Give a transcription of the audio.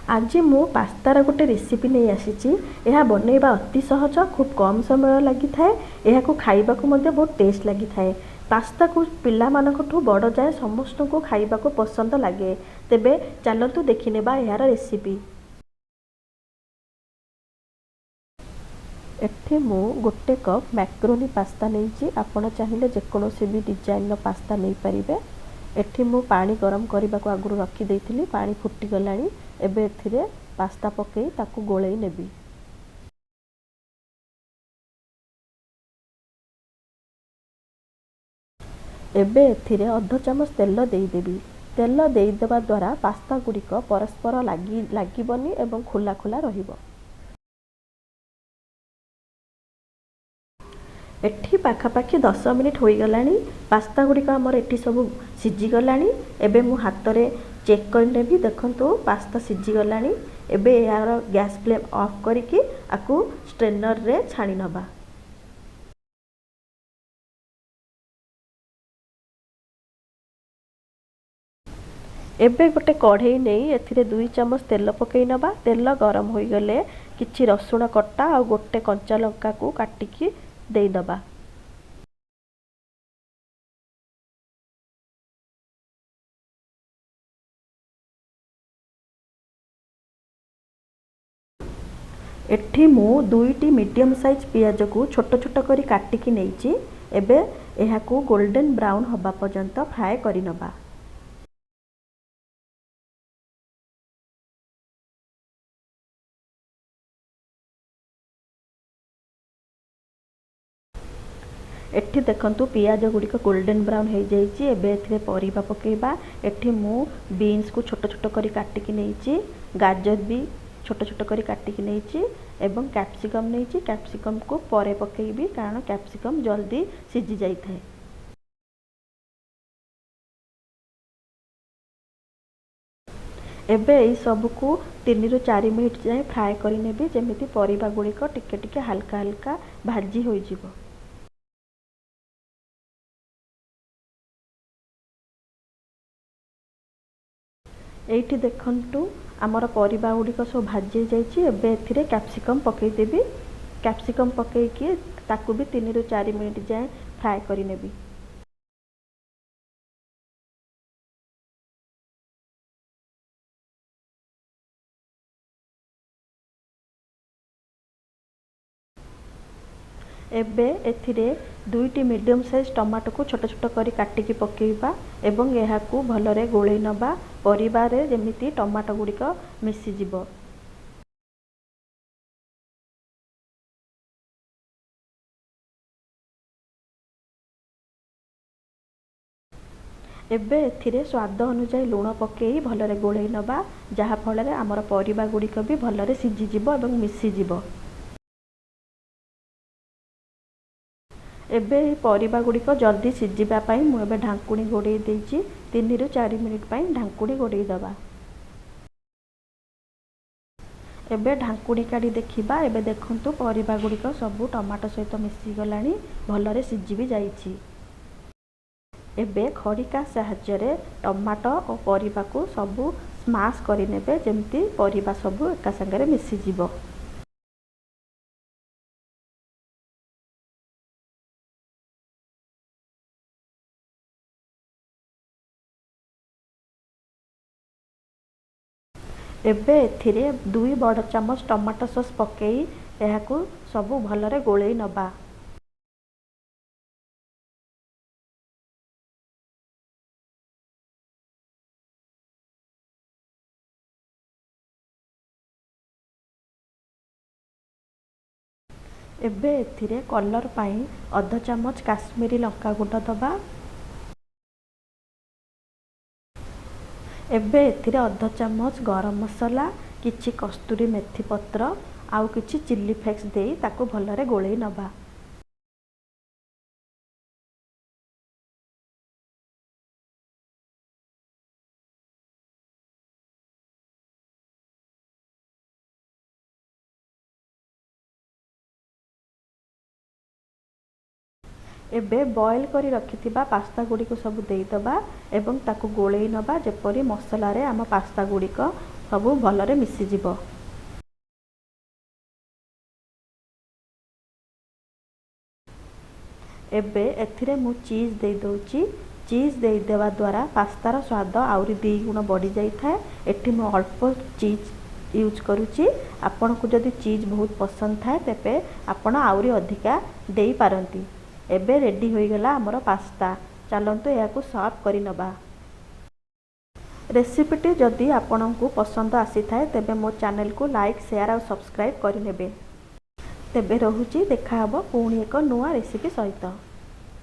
आज मु पास्तार गोटे रेसिपी नहीं आसी। यह बनैबा अति सहज, खूब कम समय लगी थाए। यह खाइबा को मध्य बहुत टेस्ट लगी थाए। पास्ता को पिला मानकठू बड़ जाए समस्त को खाइबा को पसंद लगे। तेबे चलतु देखिनेबा यार रेसिपी। एठी मु गोटे कप मैक्रोनी पास्ता नहीं। आपण चाहिए जेकोसी भी डिजाइन पास्ता नहीं पारिबे। एठी मु पानी गरम करने को आगु रखी देइथिली। पानी फुटी गलानी। एबे एथिरे पास्ता पकई ताकू गोलई नेबी। एबे एथिरे अध चामच तेल देदेवी। तेल देदेवा द्वारा पास्ता गुड़िक परस्पर लागबनी एवं खोला खोला रहिबो। एठी पाखापाखि 10 मिनिट हो गलानी। पास्ता गुड़िक आमर एठी सब सिझी गलानी। एबे मु हाथ रे चेक कर नेबी। देखंतु पास्ता सिझी गलानी। एबे यार गैस फ्लेम ऑफ करिकी आकु स्ट्रेनर रे छाणी नबा। एबे गोटे कढ़ई नहीं एथिरे 2 चामच तेल पकई नबा। तेल गरम हो गले किछि रसुण कट्टा और गोटे कंचा लंका को काटिकी देई दबा। एठी मु 2टी मीडियम साइज पियाज को छोट छोट करी काटिकी नेइची। एबे एहाकू गोल्डन ब्राउन हबा पर्यंत फ्राए करी नबा। एठी देखंतु पियाज गुड़िक गोल्डन ब्राउन हो जाइए। एबे एथिरे परिबा पकेबा। एठी मु बीन्स को छोट छोट करी काटिकी नेइची। गाजर भी छोट छोट करी काटिकी नेइची एवं कैप्सिकम नेइची। कैप्सिकम को परे पकेबी कारण कैप्सिकम जल्दी सिझी जाई थाए। एबे एई सब को 3 ରୁ 4 मिनिट जाए फ्राए करी नेबी जेमिति परिबा गुड़िक टिके टिके हल्का हल्का भाजी होई जिवो। एइठी देखंतु आमर परिबा गुड़िक सब भाजी जाइए। एबे एथिरे कैप्सिकम पकई देबी। कैप्सिकम पकईकी ताकू भी 3 ରୁ 4 मिनिट जाए फ्राए करी नेबी। एबे एथिरे 2टी मीडियम साइज टमाटो को छोट छोट करी काटिकी पकेबा एवं एहाकू भलरे गोळेई नबा। परिबारे जेमिति टमाटो गुड़िक मिसी जिवो। एबे एथिरे स्वाद अनुसार लुण पकेई भलरे गोळेई नबा। जहा फଳରେ आमर परिबा गुड़िक भी भलरे सिझी जिवो एवं मिसी जिवो। एबे परिबा गुड़िक जल्दी सिझिबा पई मु एबे ढांकुणी घोड़ेई देइची। 3 ରୁ 4 मिनिट पई ढांकुणी घोड़ेई दबा। एबे ढांकुणी काढ़ी देखिबा। एबे देखंतु परिबा गुड़िक सबु टमाटो सहित मिसी गलानी। भलरे सिझी भी जाइची। एबे खड़िका साहाय्य रे टमाटो और परिबा को सबु स्माश करि नेबे जेमति परिबा सबु एका संगे मिसी जिवो। एबे एथिरे 2 बड़ चामच टमाटो सॉस पकेई एहाकू सबु भलरे गोळेई नबा। एबे एथिरे कलर पाई अध चामच काश्मीरी लंका गुंड दबा। एबे एथिरे अध चामच गरम मसला, किछि कस्तूरी मेथी पत्र आउ किछि चिल्ली फ्लेक्स देई ताकू भलरे गोळेई नबा। एबे बॉयल करी रखिथिबा पास्ता गुड़ी को सब देई दबा एवं ताकू गोळेई नबा जेपरी मसला रे आम पास्ता गुड़ी को ସବୁ ଭଲରେ ମିଶିଯିବ। ଏବେ ଏଥିରେ ମୁଁ ଚିଜ୍ ଦେଇ ଦେଉଛି। ଚିଜ୍ ଦେଇଦେବା ଦ୍ୱାରା ପାସ୍ତାର ସ୍ୱାଦ ଆହୁରି 2 ଗୁଣ ବଢ଼ିଯାଇଥାଏ। ଏଠି ମୁଁ ଅଳ୍ପ ଚିଜ୍ ୟୁଜ୍ କରୁଛି। ଆପଣଙ୍କୁ ଯଦି ଚିଜ୍ ବହୁତ ପସନ୍ଦ ଥାଏ ତେବେ ଆପଣ ଆହୁରି ଅଧିକା ଦେଇପାରନ୍ତି। ଏବେ ରେଡ଼ି ହୋଇଗଲା ଆମର ପାସ୍ତା। ଚାଲନ୍ତୁ ଏହାକୁ ସର୍ଭ କରି ନେବା। ରେସିପିଟି ଯଦି ଆପଣଙ୍କୁ ପସନ୍ଦ ଆସିଥାଏ ତେବେ ମୋ ଚ୍ୟାନେଲକୁ ଲାଇକ୍, ସେୟାର ଆଉ ସବସ୍କ୍ରାଇବ୍ କରିନେବେ। ତେବେ ରହୁଛି, ଦେଖାହେବ ପୁଣି ଏକ ନୂଆ ରେସିପି ସହିତ।